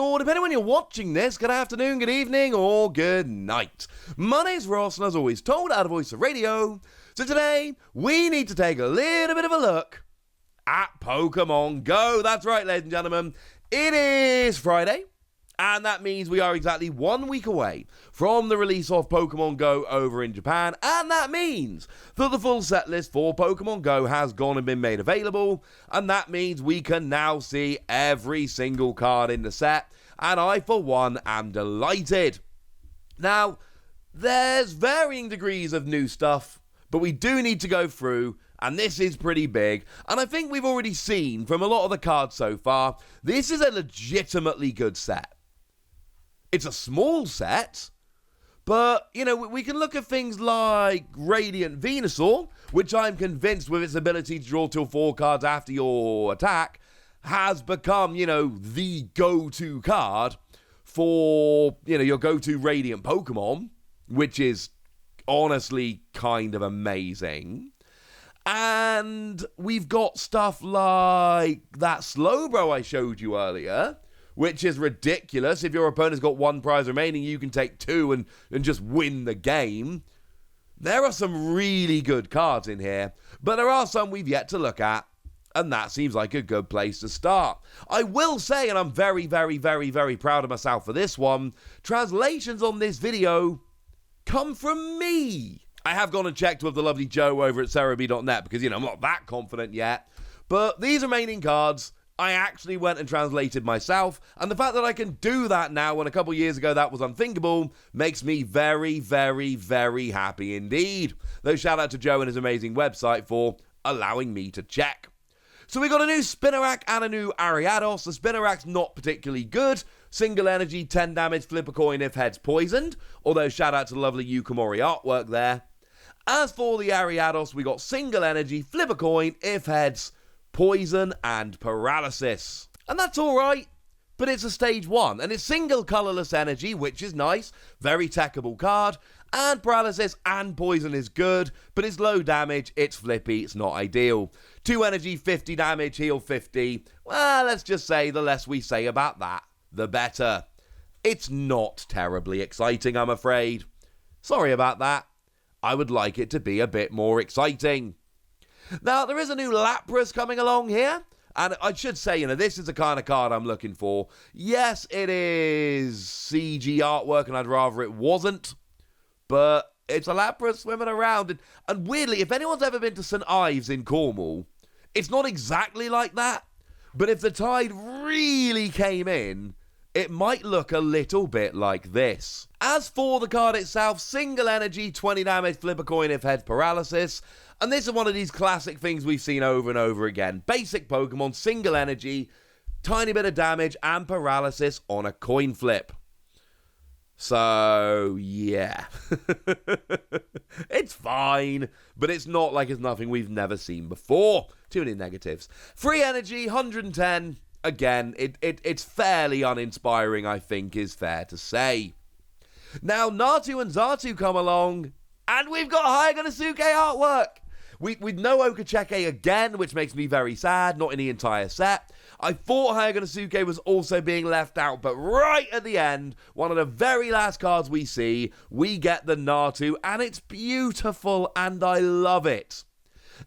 or depending when you're watching this, good afternoon, good evening, or good night. My name's Ross, and as always, told out of voice of radio. So today, we need to take a little bit of a look at Pokemon GO. That's right, ladies and gentlemen. It is Friday, and that means we are exactly 1 week away from the release of Pokemon GO over in Japan, and that means that the full set list for Pokemon GO has gone and been made available, and that means we can now see every single card in the set, and I, for one, am delighted. Now, there's varying degrees of new stuff, but we do need to go through, and this is pretty big, and I think we've already seen from a lot of the cards so far, this is a legitimately good set. It's a small set, but, you know, we can look at things like Radiant Venusaur, which I'm convinced with its ability to draw till 4 cards after your attack, has become, you know, the go-to card for, you know, your go-to Radiant Pokemon, which is honestly kind of amazing. And we've got stuff like that Slowbro I showed you earlier, which is ridiculous. If your opponent's got 1 prize remaining, you can take 2 and just win the game. There are some really good cards in here, but there are some we've yet to look at, and that seems like a good place to start. I will say, and I'm very, very, very, very proud of myself for this one, translations on this video come from me. I have gone and checked with the lovely Joe over at Cerebi.net because, you know, I'm not that confident yet, but these remaining cards I actually went and translated myself, and the fact that I can do that now when a couple years ago that was unthinkable makes me very, very, very happy indeed. Though shout out to Joe and his amazing website for allowing me to check. So we got a new Spinarak and a new Ariados. The Spinarak's not particularly good. Single energy, 10 damage, flip a coin if heads poisoned. Although shout out to the lovely Yukamori artwork there. As for the Ariados, we got single energy, flip a coin if heads, poison and paralysis. And that's alright, but it's a stage 1, and it's single colourless energy, which is nice, very techable card, and paralysis and poison is good, but it's low damage, it's flippy, it's not ideal. 2 energy, 50 damage, heal 50, well, let's just say the less we say about that, the better. It's not terribly exciting, I'm afraid. Sorry about that. I would like it to be a bit more exciting. Now, there is a new Lapras coming along here, and I should say, you know, this is the kind of card I'm looking for. Yes, it is CG artwork, and I'd rather it wasn't, but it's a Lapras swimming around, and weirdly, if anyone's ever been to St. Ives in Cornwall, it's not exactly like that, but if the tide really came in, it might look a little bit like this. As for the card itself, single energy, 20 damage, flip a coin if heads paralysis. And this is one of these classic things we've seen over and over again. Basic Pokemon, single energy, tiny bit of damage and paralysis on a coin flip. So, yeah. It's fine, but it's not like it's nothing we've never seen before. Too many negatives. Free energy, 110. Again, it's fairly uninspiring, I think, is fair to say. Now, Natu and Xatu come along, and we've got Hayaganosuke artwork. With no Okacheke again, which makes me very sad, not in the entire set. I thought Hayaganosuke was also being left out, but right at the end, one of the very last cards we see, we get the Natu, and it's beautiful, and I love it.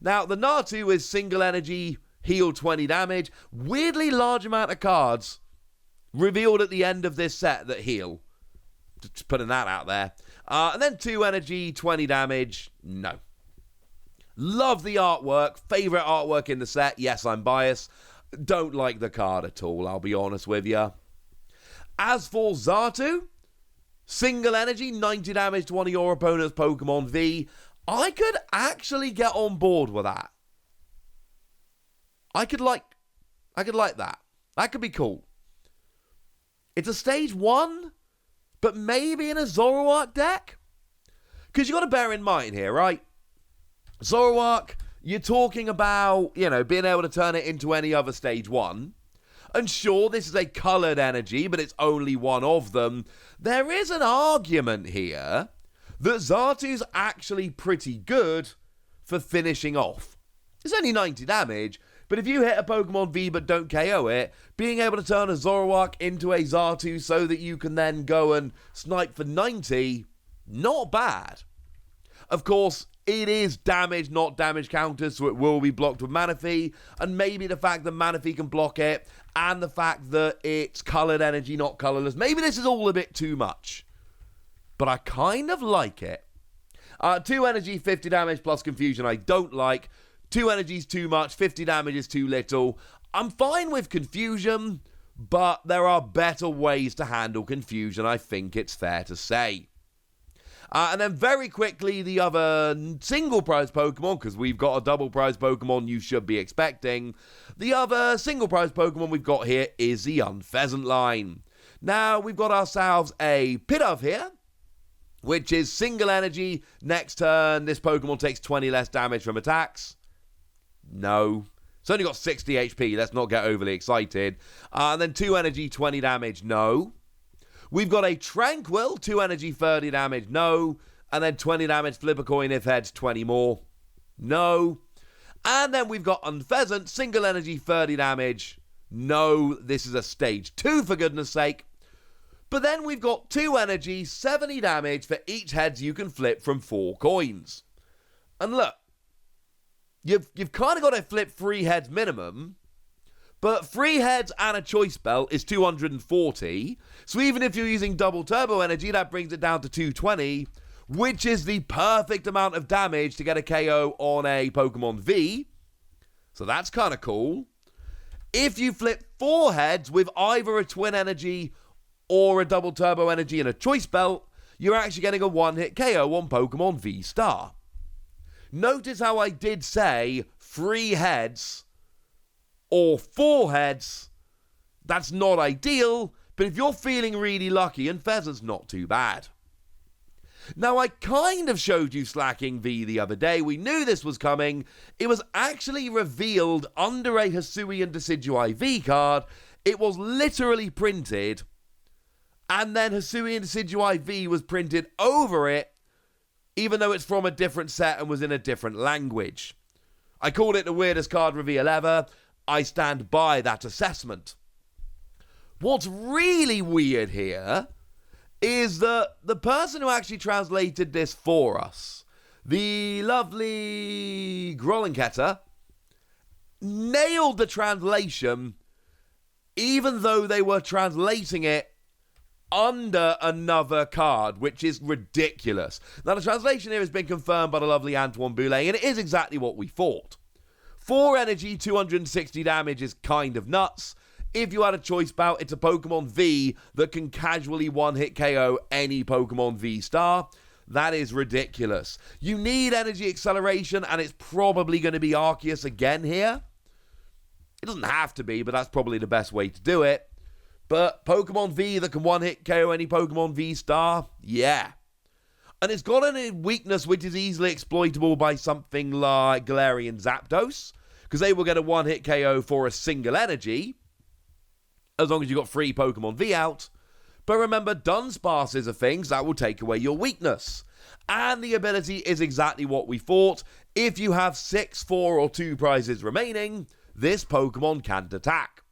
Now, the Natu is single energy, heal 20 damage, weirdly large amount of cards revealed at the end of this set that heal. Just putting that out there. And then 2 energy, 20 damage, no. Love the artwork, favourite artwork in the set, yes, I'm biased. Don't like the card at all, I'll be honest with you. As for Xatu, single energy, 90 damage to one of your opponent's Pokemon V. I could actually get on board with that. I could like that. That could be cool. It's a stage 1, but maybe in a Zoroark deck? Because you got to bear in mind here, right? Zoroark, you're talking about, you know, being able to turn it into any other stage 1. And sure, this is a coloured energy, but it's only one of them. There is an argument here that Xatu's actually pretty good for finishing off. It's only 90 damage, But if you hit a Pokemon V but don't KO it, being able to turn a Zoroark into a Xatu so that you can then go and snipe for 90, not bad. Of course, it is damage, not damage counters, so it will be blocked with Manaphy, and maybe the fact that Manaphy can block it, and the fact that it's coloured energy, not colourless. Maybe this is all a bit too much, but I kind of like it. 2 energy, 50 damage plus confusion I don't like. 2 energy is too much, 50 damage is too little. I'm fine with confusion, but there are better ways to handle confusion, I think it's fair to say. And then very quickly, the other single prize Pokemon, because we've got a double prize Pokemon you should be expecting. The other single prize Pokemon we've got here is the Unpheasant line. Now, we've got ourselves a Pidove here, which is single energy. Next turn, this Pokemon takes 20 less damage from attacks. No. It's only got 60 HP, let's not get overly excited. And then 2 energy, 20 damage, no. We've got a Tranquil, 2 energy, 30 damage, no. And then 20 damage, flip a coin if heads, 20 more, no. And then we've got Unpheasant, single energy, 30 damage, no. This is a stage 2, for goodness sake. But then we've got 2 energy, 70 damage for each heads you can flip from 4 coins. And look, you've kind of got to flip 3 heads minimum. But 3 heads and a choice belt is 240. So even if you're using double turbo energy, that brings it down to 220, which is the perfect amount of damage to get a KO on a Pokemon V. So that's kind of cool. If you flip 4 heads with either a twin energy or a double turbo energy and a choice belt, you're actually getting a one-hit KO on Pokemon V Star. Notice how I did say 3 heads or 4 heads. That's not ideal, but if you're feeling really lucky, Unpheasant's not too bad. Now, I kind of showed you Slacking V the other day. We knew this was coming. It was actually revealed under a Hisuian Decidueye V card. It was literally printed, and then Hisuian Decidueye V was printed over it, even though it's from a different set and was in a different language. I called it the weirdest card reveal ever. I stand by that assessment. What's really weird here is that the person who actually translated this for us, the lovely Grollenketter, nailed the translation even though they were translating it under another card, which is ridiculous. Now, the translation here has been confirmed by the lovely Antoine Boulet, and it is exactly what we thought. 4 energy, 260 damage is kind of nuts. If you had a choice bout, it's a Pokemon V that can casually one-hit KO any Pokemon V Star. That is ridiculous. You need energy acceleration, and it's probably going to be Arceus again here. It doesn't have to be, but that's probably the best way to do it. But Pokemon V that can one-hit KO any Pokemon V Star, yeah. And it's got a weakness which is easily exploitable by something like Galarian Zapdos, because they will get a one-hit KO for a single energy, as long as you've got 3 Pokemon V out. But remember, Dunsparces are things that will take away your weakness. And the ability is exactly what we thought. If you have 6, 4, or 2 prizes remaining, this Pokemon can't attack.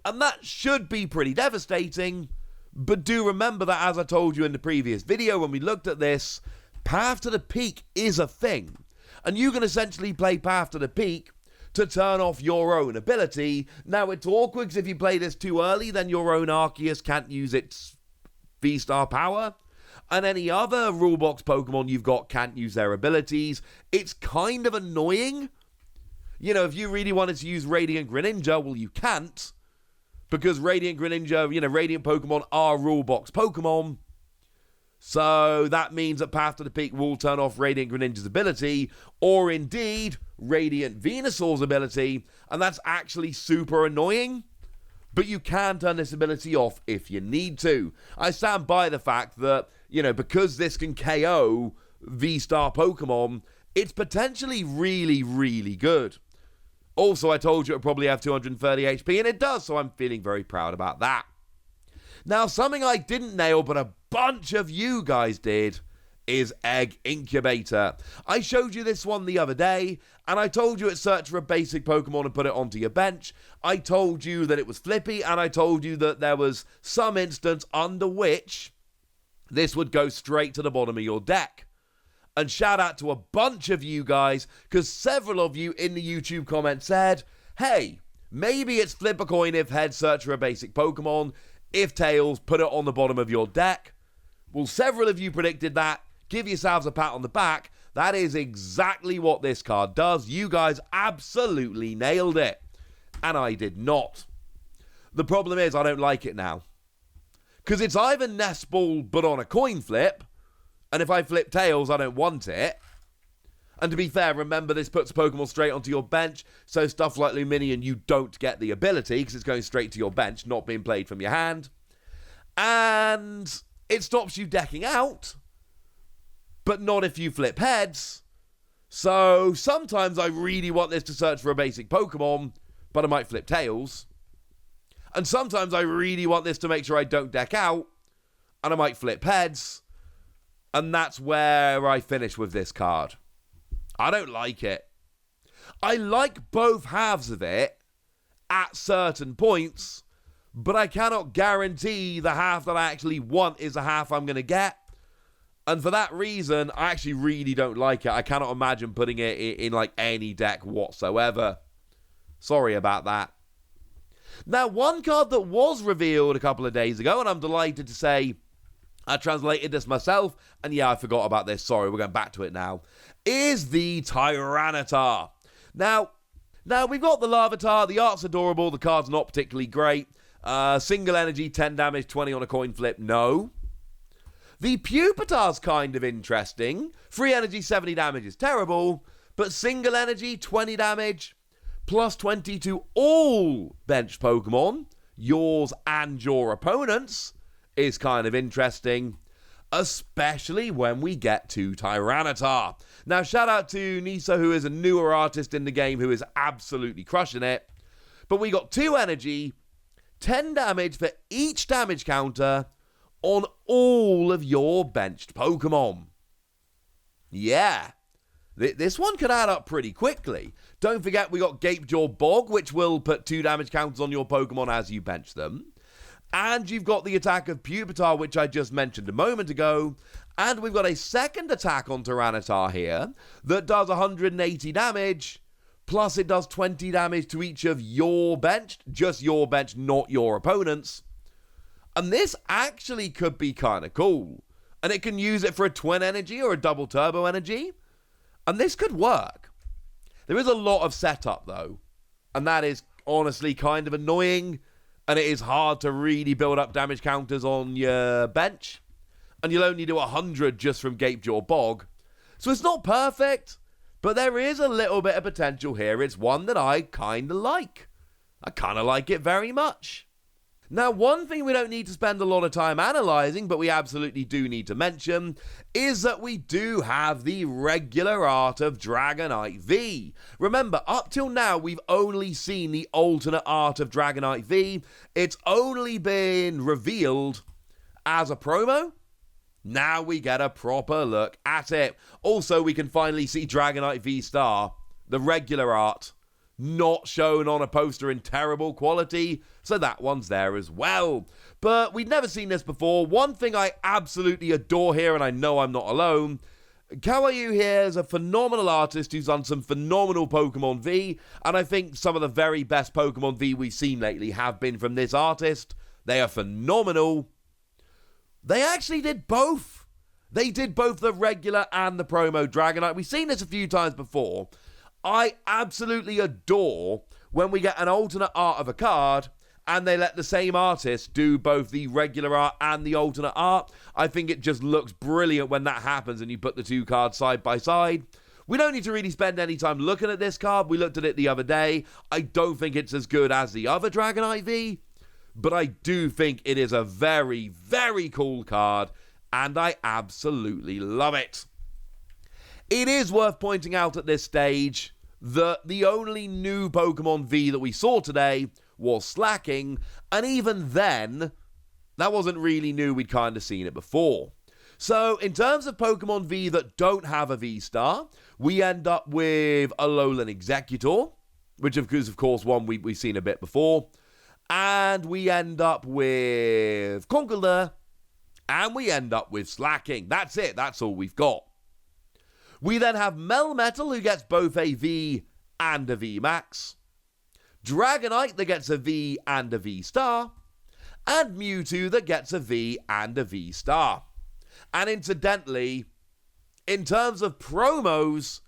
And that should be pretty devastating, but do remember that, as I told you in the previous video when we looked at this, Path to the Peak is a thing. And you can essentially play Path to the Peak to turn off your own ability. Now, it's awkward because if you play this too early, then your own Arceus can't use its V-Star power. And any other Rulebox Pokemon you've got can't use their abilities. It's kind of annoying. You know, if you really wanted to use Radiant Greninja, well, you can't. Because Radiant Greninja, Radiant Pokemon are Rulebox Pokemon. So that means that Path to the Peak will turn off Radiant Greninja's ability, or indeed, Radiant Venusaur's ability, and that's actually super annoying. But you can turn this ability off if you need to. I stand by the fact that, because this can KO V-Star Pokemon, it's potentially really, really good. Also, I told you it would probably have 230 HP, and it does, so I'm feeling very proud about that. Now, something I didn't nail, but a bunch of you guys did, is Egg Incubator. I showed you this one the other day, and I told you it searched for a basic Pokemon and put it onto your bench. I told you that it was flippy, and I told you that there was some instance under which this would go straight to the bottom of your deck. And shout out to a bunch of you guys, because several of you in the YouTube comments said, hey, maybe it's flip a coin if heads search for a basic Pokemon, if tails, put it on the bottom of your deck. Well, several of you predicted that. Give yourselves a pat on the back. That is exactly what this card does. You guys absolutely nailed it. And I did not. The problem is I don't like it now. Because it's either Nest Ball but on a coin flip, and if I flip tails, I don't want it. And to be fair, remember this puts Pokemon straight onto your bench, so stuff like Luminion, you don't get the ability, because it's going straight to your bench, not being played from your hand. And it stops you decking out, but not if you flip heads. So sometimes I really want this to search for a basic Pokemon, but I might flip tails. And sometimes I really want this to make sure I don't deck out, and I might flip heads. And that's where I finish with this card. I don't like it. I like both halves of it at certain points, but I cannot guarantee the half that I actually want is the half I'm going to get. And for that reason, I actually really don't like it. I cannot imagine putting it in like any deck whatsoever. Sorry about that. Now, one card that was revealed a couple of days ago, and I'm delighted to say I translated this myself, and yeah, I forgot about this. Sorry, we're going back to it now. Is the Tyranitar. Now we've got the Larvitar. The art's adorable. The card's not particularly great. Single energy, 10 damage, 20 on a coin flip. No. The Pupitar's kind of interesting. Free energy, 70 damage is terrible. But single energy, 20 damage, plus 20 to all bench Pokemon, yours and your opponents, is kind of interesting. Especially when we get to Tyranitar. Now, shout out to Nisa, who is a newer artist in the game, who is absolutely crushing it. But we got 2 energy, 10 damage for each damage counter on all of your benched Pokemon. Yeah, this one could add up pretty quickly. Don't forget we got Gapejaw Bog, which will put 2 damage counters on your Pokemon as you bench them. And you've got the attack of Pupitar, which I just mentioned a moment ago. And we've got a second attack on Tyranitar here that does 180 damage. Plus it does 20 damage to each of your benched. Just your bench, not your opponents. And this actually could be kind of cool. And it can use it for a twin energy or a double turbo energy. And this could work. There is a lot of setup though. And that is honestly kind of annoying. And it is hard to really build up damage counters on your bench. And you'll only do 100 just from Gapejaw Bog. So it's not perfect. But there is a little bit of potential here. It's one that I kind of like. I kind of like it very much. Now, one thing we don't need to spend a lot of time analysing, but we absolutely do need to mention, is that we do have the regular art of Dragonite V. Remember, up till now, we've only seen the alternate art of Dragonite V. It's only been revealed as a promo. Now we get a proper look at it. Also, we can finally see Dragonite V Star, the regular art, not shown on a poster in terrible quality, so that one's there as well. But we'd never seen this before. One thing I absolutely adore here, and I know I'm not alone, Kawaii here is a phenomenal artist who's done some phenomenal Pokemon V, and I think some of the very best Pokemon V we've seen lately have been from this artist. They are phenomenal. They actually did both. They did both the regular and the promo Dragonite. We've seen this a few times before. I absolutely adore when we get an alternate art of a card and they let the same artist do both the regular art and the alternate art. I think it just looks brilliant when that happens and you put the two cards side by side. We don't need to really spend any time looking at this card. We looked at it the other day. I don't think it's as good as the other Dragonite V, but I do think it is a very, very cool card and I absolutely love it. It is worth pointing out at this stage that the only new Pokemon V that we saw today was Slacking, and even then, that wasn't really new, we'd kind of seen it before. So, in terms of Pokemon V that don't have a V-Star, we end up with Alolan Executor, which is, of course, one we've seen a bit before. And we end up with Conkeldurr, and we end up with Slacking. That's it. That's all we've got. We then have Melmetal, who gets both a V and a V Max. Dragonite, that gets a V and a V Star. And Mewtwo, that gets a V and a V Star. And incidentally, in terms of promos,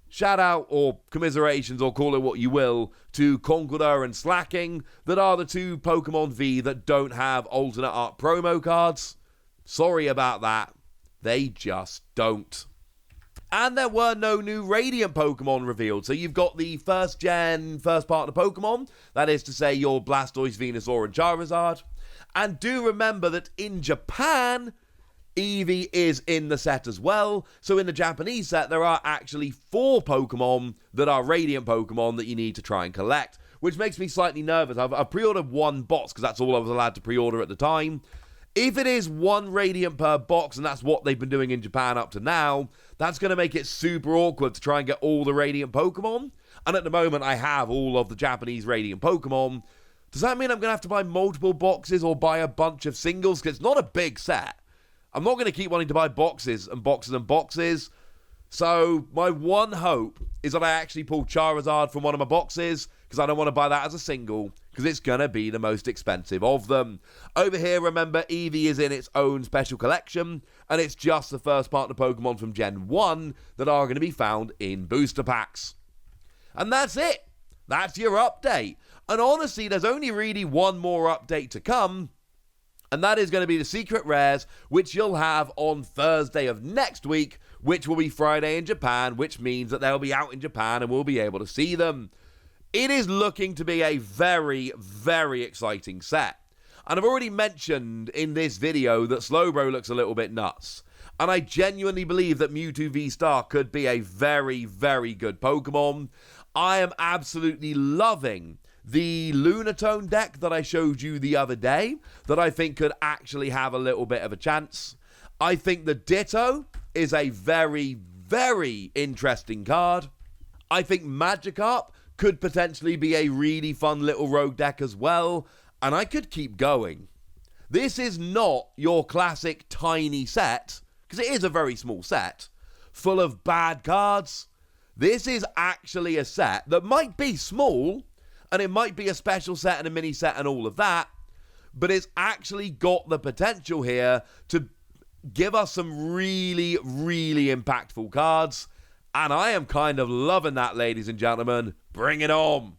shout out or commiserations or call it what you will to Conkeldurr and Slacking, that are the two Pokemon V that don't have alternate art promo cards. Sorry about that. They just don't. And there were no new Radiant Pokemon revealed. So you've got the first partner Pokemon. That is to say your Blastoise, Venusaur and Charizard. And do remember that in Japan, Eevee is in the set as well. So in the Japanese set, there are actually 4 Pokemon that are Radiant Pokemon that you need to try and collect. Which makes me slightly nervous. I've pre-ordered 1 box because that's all I was allowed to pre-order at the time. If it is 1 Radiant per box, and that's what they've been doing in Japan up to now, that's going to make it super awkward to try and get all the Radiant Pokemon. And at the moment, I have all of the Japanese Radiant Pokemon. Does that mean I'm going to have to buy multiple boxes or buy a bunch of singles? Because it's not a big set. I'm not going to keep wanting to buy boxes and boxes and boxes. So my one hope is that I actually pull Charizard from one of my boxes, because I don't want to buy that as a single, because it's going to be the most expensive of them. Over here, remember, Eevee is in its own special collection, and it's just the first partner Pokemon from Gen 1 that are going to be found in booster packs. And that's it. That's your update. And honestly, there's only really one more update to come, and that is going to be the secret rares, which you'll have on Thursday of next week, which will be Friday in Japan, which means that they'll be out in Japan and we'll be able to see them. It is looking to be a very, very exciting set. And I've already mentioned in this video that Slowbro looks a little bit nuts. And I genuinely believe that Mewtwo V-Star could be a very, very good Pokemon. I am absolutely loving the Lunatone deck that I showed you the other day, that I think could actually have a little bit of a chance. I think the Ditto is a very, very interesting card. I think Magikarp could potentially be a really fun little rogue deck as well, and I could keep going. This is not your classic tiny set, because it is a very small set, full of bad cards. This is actually a set that might be small, and it might be a special set and a mini set and all of that, but it's actually got the potential here to give us some really, really impactful cards. And I am kind of loving that, ladies and gentlemen. Bring it on.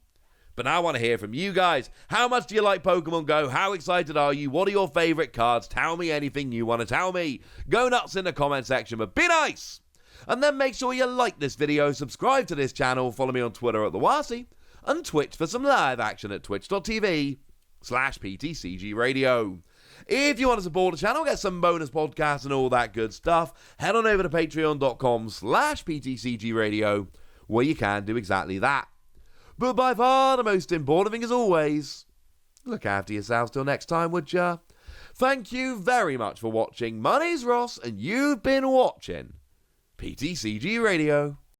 But now I want to hear from you guys. How much do you like Pokemon Go? How excited are you? What are your favorite cards? Tell me anything you want to tell me. Go nuts in the comment section, but be nice. And then make sure you like this video, subscribe to this channel, follow me on Twitter at TheWasi, and Twitch for some live action at twitch.tv/PTCG Radio. If you want to support the channel, get some bonus podcasts and all that good stuff, head on over to patreon.com/PTCG Radio, where you can do exactly that. But by far the most important thing, as always, look after yourselves till next time, would ya? Thank you very much for watching. My name's Ross, and you've been watching PTCG Radio.